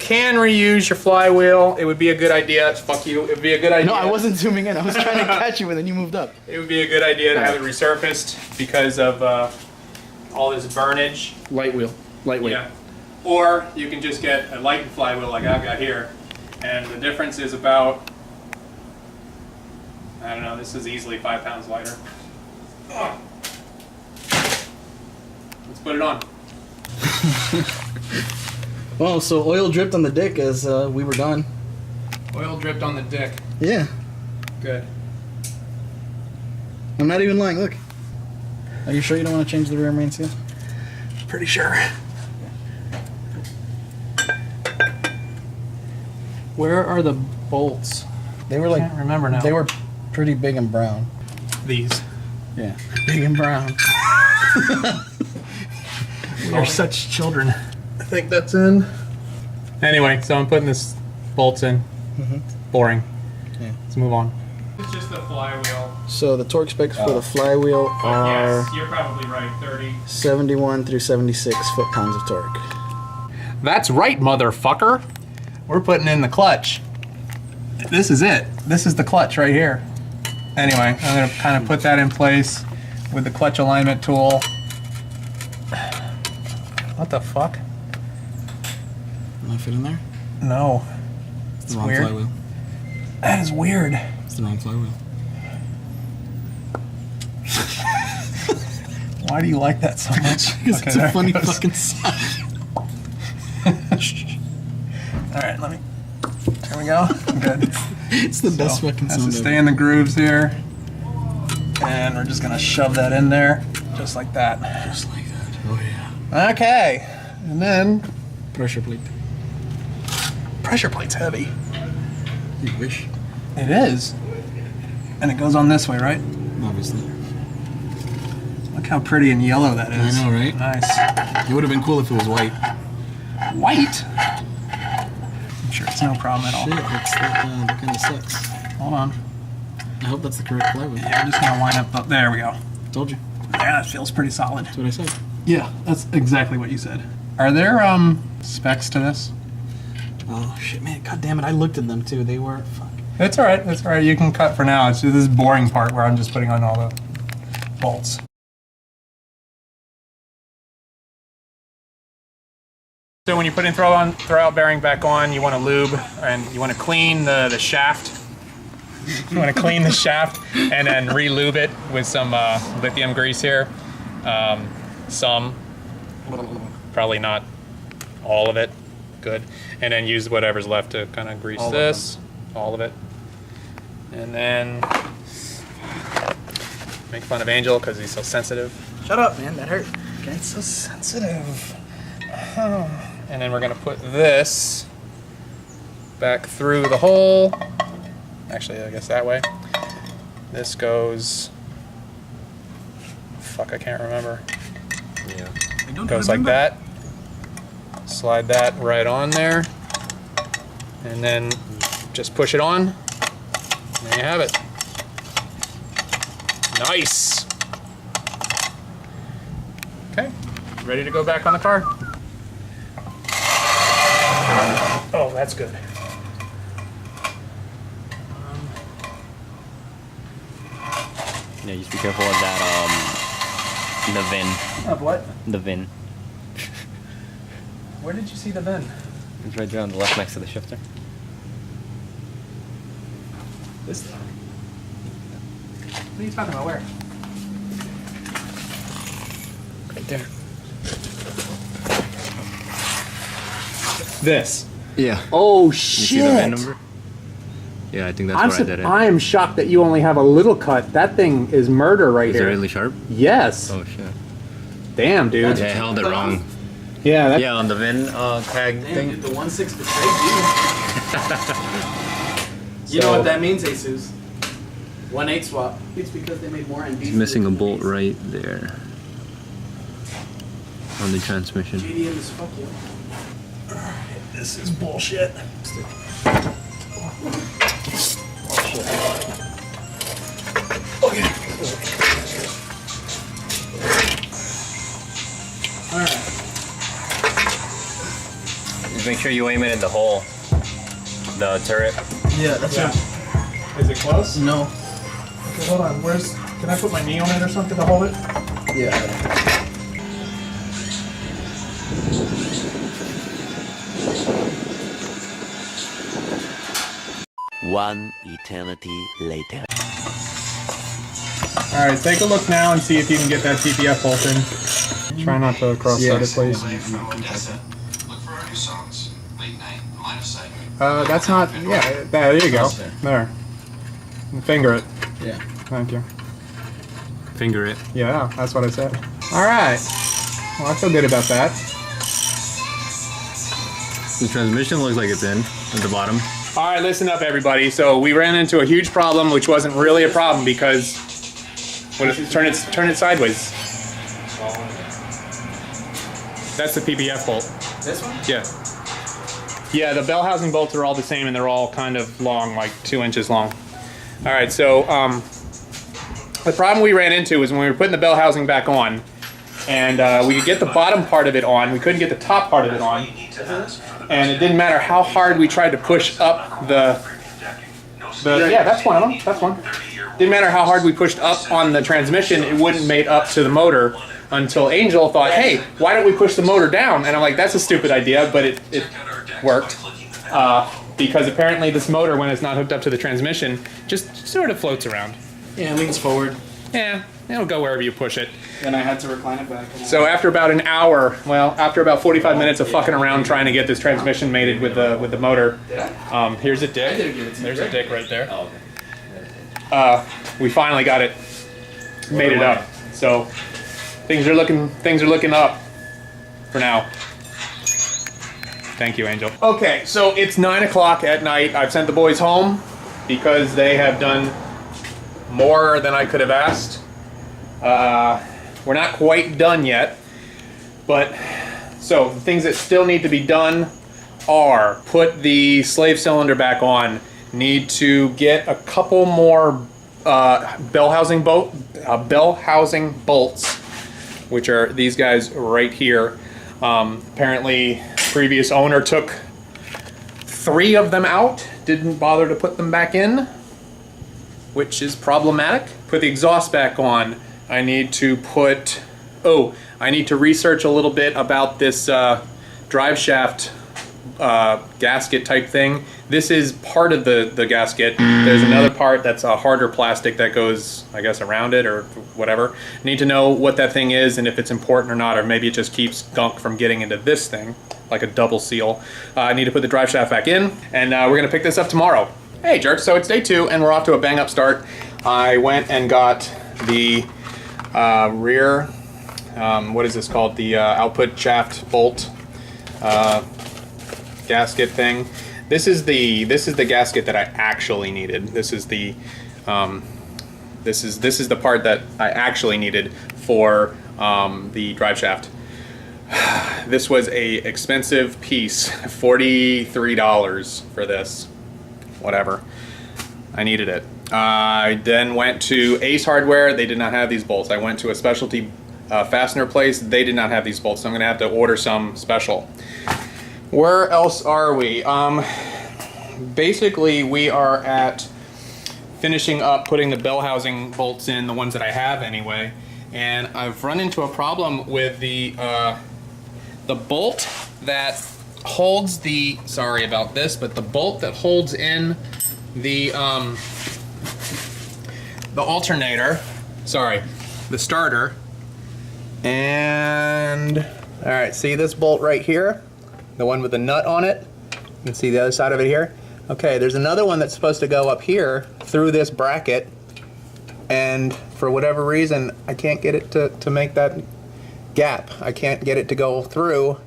can reuse your flywheel. It would be a good idea. Fuck you. It would be a good idea. No, I wasn't zooming in. I was trying to catch you, and then you moved up. It would be a good idea to have it resurfaced because of all this burnage. Lightweight. Yeah. Or you can just get a lightened flywheel like I've got here, and the difference is about, I don't know, this is easily 5 pounds lighter. Ugh. Let's put it on. Well, so oil dripped on the dick as we were done. Oil dripped on the dick. Yeah. Good. I'm not even lying. Look. Are you sure you don't want to change the rear main seal? Pretty sure. Where are the bolts? They were like. I can't remember now. They were pretty big and brown. These. Yeah. Big and brown. We are such children. I think that's in. Anyway, so I'm putting this bolts in. It's boring. Yeah. Let's move on. It's just the flywheel. So the torque specs for the flywheel are Yes, you're probably right. 30. 71 through 76 foot-pounds of torque. That's right, motherfucker. We're putting in the clutch. This is it. This is the clutch right here. Anyway, I'm gonna kind of put that in place with the clutch alignment tool. What the fuck? Can I fit in there? No. It's the wrong flywheel. That is weird. It's the wrong flywheel. Why do you like that so much? Because it's a funny fucking sound. Alright, let me. There we go. Good. It's the best fucking has sound to ever. stay in the grooves here. And we're just gonna shove that in there. Just like that. Just like that. Oh yeah. Okay. And then Pressure plate. pressure plate's heavy. You wish. It is. And it goes on this way, right? Obviously. Look how pretty and yellow that is. I know, right? Nice. It would have been cool if it was white. White? I'm sure it's no problem at all. Shit, that kind of sucks. Hold on. I hope that's the correct flywheel. Yeah, I'm just gonna line up. There we go. Told you. Yeah, that feels pretty solid. That's what I said. Yeah, that's exactly what you said. Are there specs to this? Oh shit, man! God damn it! I looked at them too. They were fuck. It's all right. That's all right. You can cut for now. It's just this boring part where I'm just putting on all the bolts. So when you put in throwout bearing back on, you want to lube and you want to clean the shaft. You want to clean the shaft and then re-lube it with some lithium grease here. Some, probably not all of it. Good. And then use whatever's left to kind of grease this. All of it. And then make fun of Angel because he's so sensitive. Shut up, man. That hurt. Okay. It's so sensitive. And then we're gonna put this back through the hole. Actually, I guess that way. This goes. Fuck, I can't remember. Yeah. Goes like that. Slide that right on there. And then just push it on. There you have it. Nice. Okay, ready to go back on the car. Oh, that's good. Yeah, just be careful of that, the VIN. Of what? The VIN. Where did you see the VIN? It's right there on the left next to the shifter. This thing. What are you talking about? Where? Right there. This. Yeah. Oh You shit! see the VIN number? Yeah, I think that's where I did it. I am shocked that you only have a little cut. That thing is murder right Is here. it really sharp? Yes. Oh shit. Damn, dude. Yeah, I held it wrong. Yeah. That, Yeah, on the VIN tag thing. Dude, the 1/6 betrayed you. You know what that means, Jesus? 1/8 swap. It's because they made more NDs. It's missing a bolt right there on the transmission. JDM is fuck you. this is bullshit. Just make Make sure you aim it in the hole. The turret. Yeah, that's it. Is it close? No. Okay, hold on. Can I put my knee on it or something to hold it? Yeah. One eternity later. All right, take a look now and see if you can get that TPF bolt in. Try not to cross-thread it, please. That's not. Yeah, there you go. There. Finger it. Yeah. Thank you. Finger it. Yeah, that's what I said. All right. Well, I feel good about that. The transmission looks like it's in at the bottom. All right, listen up, everybody. So we ran into a huge problem, which wasn't really a problem because turn it sideways. That's the PPF bolt. This one? Yeah. Yeah, the bell housing bolts are all the same, and they're all kind of long, like 2 inches long. All right, so the problem we ran into was when we were putting the bell housing back on, and we could get the bottom part of it on, we couldn't get the top part of it on, and it didn't matter how hard we tried to push up the yeah, that's one of them. That's one. Didn't matter how hard we pushed up on the transmission, it wouldn't mate up to the motor until Angel thought, hey, why don't we push the motor down? And I'm like, that's a stupid idea, but it worked. Because apparently this motor, when it's not hooked up to the transmission, just sort of floats around. Yeah, it leans forward. Yeah, it'll go wherever you push it. Then I had to recline it back. So after about an hour, well, after about 45 minutes of fucking around trying to get this transmission mated with the motor, here's a dick. There's a dick right there. We finally got it mated up. So things are looking up for now. Thank you, Angel. Okay, so it's 9 o'clock at night. I've sent the boys home because they have done more than I could have asked. We're not quite done yet, but so the things that still need to be done are put the slave cylinder back on, need to get a couple more bell housing bolts, which are these guys right here. Apparently previous owner took 3 of them out, didn't bother to put them back in, which is problematic. Put the exhaust back on. I need to put, I need to research a little bit about this drive shaft gasket type thing. This is part of the gasket. There's another part that's a harder plastic that goes, I guess, around it or whatever. Need to know what that thing is and if it's important or not, or maybe it just keeps gunk from getting into this thing, like a double seal. I need to put the drive shaft back in, and we're gonna pick this up tomorrow. Hey jerks, so it's day 2 and we're off to a bang up start. I went and got the rear, what is this called? The output shaft bolt gasket thing. This is the gasket that I actually needed. This is the this is the part that I actually needed for the drive shaft. This was a expensive piece, $43 for this. Whatever. I needed it. I then went to Ace Hardware. They did not have these bolts. I went to a specialty fastener place. They did not have these bolts, so I'm gonna have to order some special. Where else are we? Basically, we are at finishing up putting the bell housing bolts in, the ones that I have anyway, and I've run into a problem with the bolt that holds the, sorry about this, but the bolt that holds in the alternator, sorry, the starter, and all right, see this bolt right here? The one with the nut on it. You can see the other side of it here. Okay, there's another one that's supposed to go up here through this bracket, and for whatever reason, I can't get it to make that gap. I can't get it to go through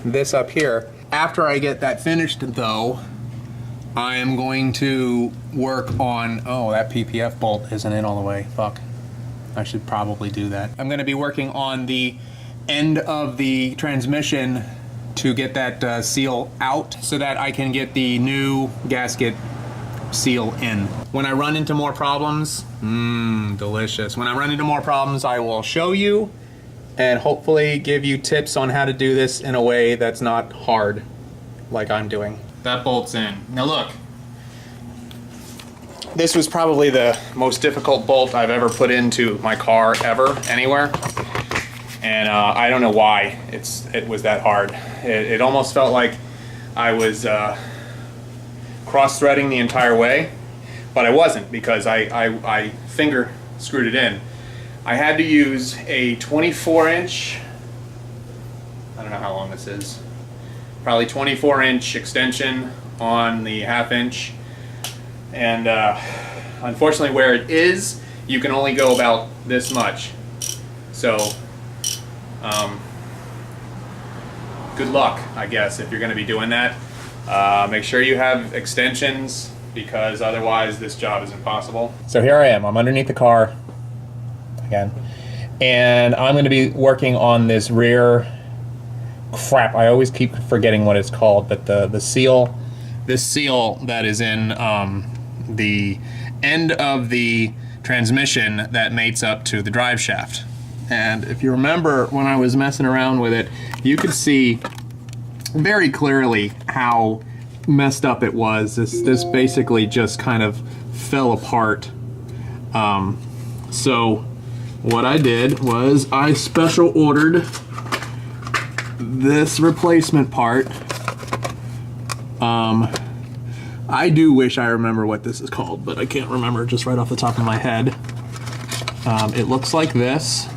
this up here. After I get that finished though, I am going to work on, oh, that PPF bolt isn't in all the way, fuck. I should probably do that. I'm gonna be working on the end of the transmission to get that seal out so that I can get the new gasket seal in. When I run into more problems, delicious. When I run into more problems, I will show you and hopefully give you tips on how to do this in a way that's not hard, like I'm doing. That bolt's in. Now look, this was probably the most difficult bolt I've ever put into my car ever, anywhere. And I don't know why it was that hard. It almost felt like I was cross-threading the entire way, but I wasn't, because I finger screwed it in. I had to use a 24-inch, I don't know how long this is, probably 24-inch extension on the 1/2 inch. And unfortunately where it is, you can only go about this much. So good luck, I guess, if you're going to be doing that. Make sure you have extensions, because otherwise this job is impossible. So here I am. I'm underneath the car again, and I'm going to be working on this rear, crap, I always keep forgetting what it's called, but the seal, this seal that is in the end of the transmission that mates up to the drive shaft. And if you remember when I was messing around with it, you could see very clearly how messed up it was. This basically just kind of fell apart. So what I did was I special ordered this replacement part. I do wish I remember what this is called, but I can't remember just right off the top of my head. It looks like this.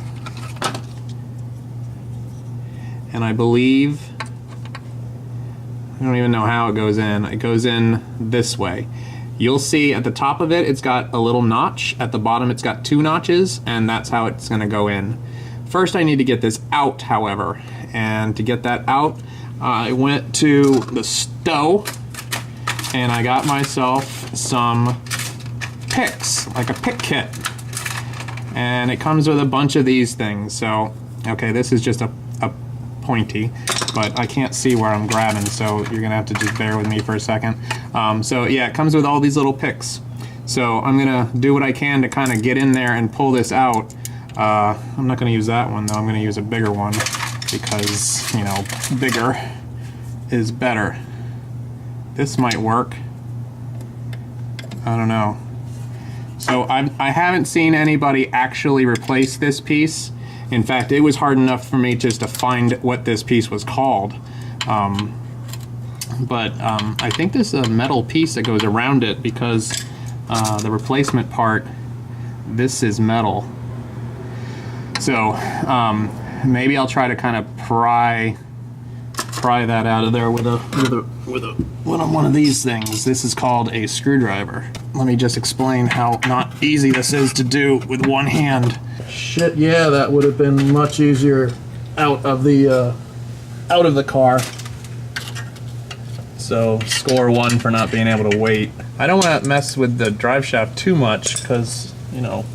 And I believe, I don't even know how it goes in. It goes in this way. You'll see at the top of it, it's got a little notch. At the bottom, it's got 2 notches, and that's how it's gonna go in. First, I need to get this out, however. And to get that out, I went to the stove, and I got myself some picks, like a pick kit. And it comes with a bunch of these things. So, okay, this is just a pointy, but I can't see where I'm grabbing, so you're gonna have to just bear with me for a second. So yeah, it comes with all these little picks. So I'm gonna do what I can to kind of get in there and pull this out. I'm not gonna use that one though, I'm gonna use a bigger one, because, you know, bigger is better. This might work. I don't know. So I haven't seen anybody actually replace this piece. In fact, it was hard enough for me just to find what this piece was called. But I think this is a metal piece that goes around it, because the replacement part, this is metal. So maybe I'll try to kind of pry that out of there with one of these things. This is called a screwdriver. Let me just explain how not easy this is to do with one hand. Shit, yeah, that would have been much easier out of the car. So score 1 for not being able to wait. I don't want to mess with the drive shaft too much, because, you know,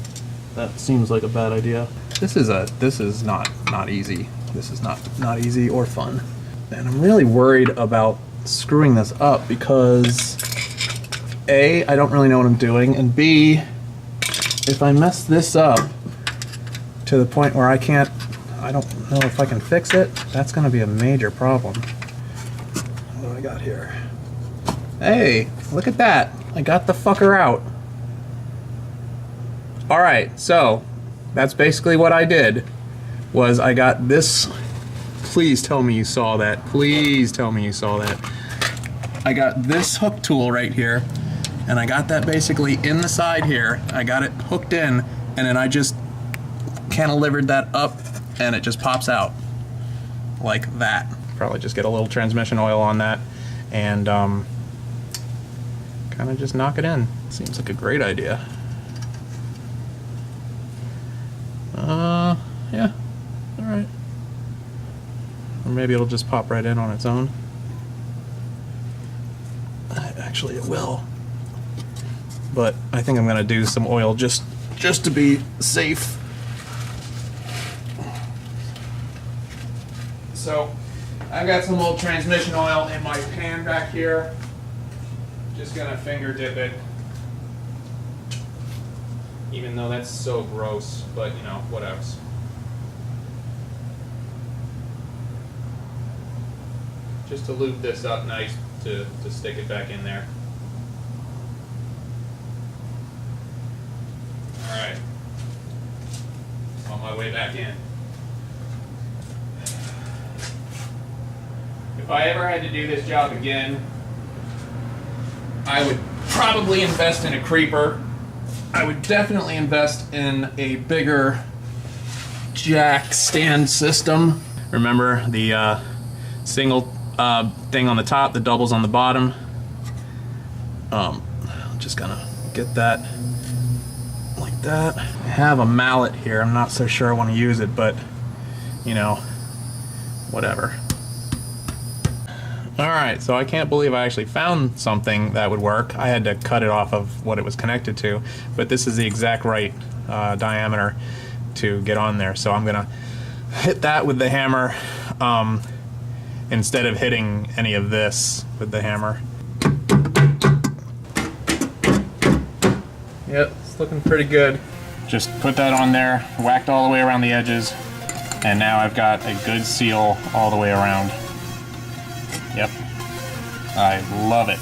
that seems like a bad idea. This is not easy. This is not easy or fun. And I'm really worried about screwing this up, because A, I don't really know what I'm doing, and B, if I mess this up to the point where I don't know if I can fix it, that's gonna be a major problem. What do I got here? Hey, look at that. I got the fucker out. All right, so that's basically what I did, was I got this. Please tell me you saw that. Please tell me you saw that. I got this hook tool right here, and I got that basically in the side here. I got it hooked in, and then I just cantilevered that up, and it just pops out like that. Probably just get a little transmission oil on that, and kind of just knock it in. Seems like a great idea. Yeah, all right. Or maybe it'll just pop right in on its own. Actually, it will. But I think I'm gonna do some oil just to be safe. So I've got some old transmission oil in my pan back here. Just gonna finger dip it. Even though that's so gross, but you know, what else? just to lube this up nice to stick it back in there. Alright. On my way back in. If I ever had to do this job again, I would probably invest in a creeper. I would definitely invest in a bigger jack stand system. Remember the single thing on the top, the doubles on the bottom. Just gonna get that like that. I have a mallet here. I'm not so sure I want to use it, but you know, whatever. Alright, so I can't believe I actually found something that would work. I had to cut it off of what it was connected to, but this is the exact right diameter to get on there. So I'm gonna hit that with the hammer instead of hitting any of this with the hammer. Yep, it's looking pretty good. Just put that on there, whacked all the way around the edges, and now I've got a good seal all the way around. Yep, I love it.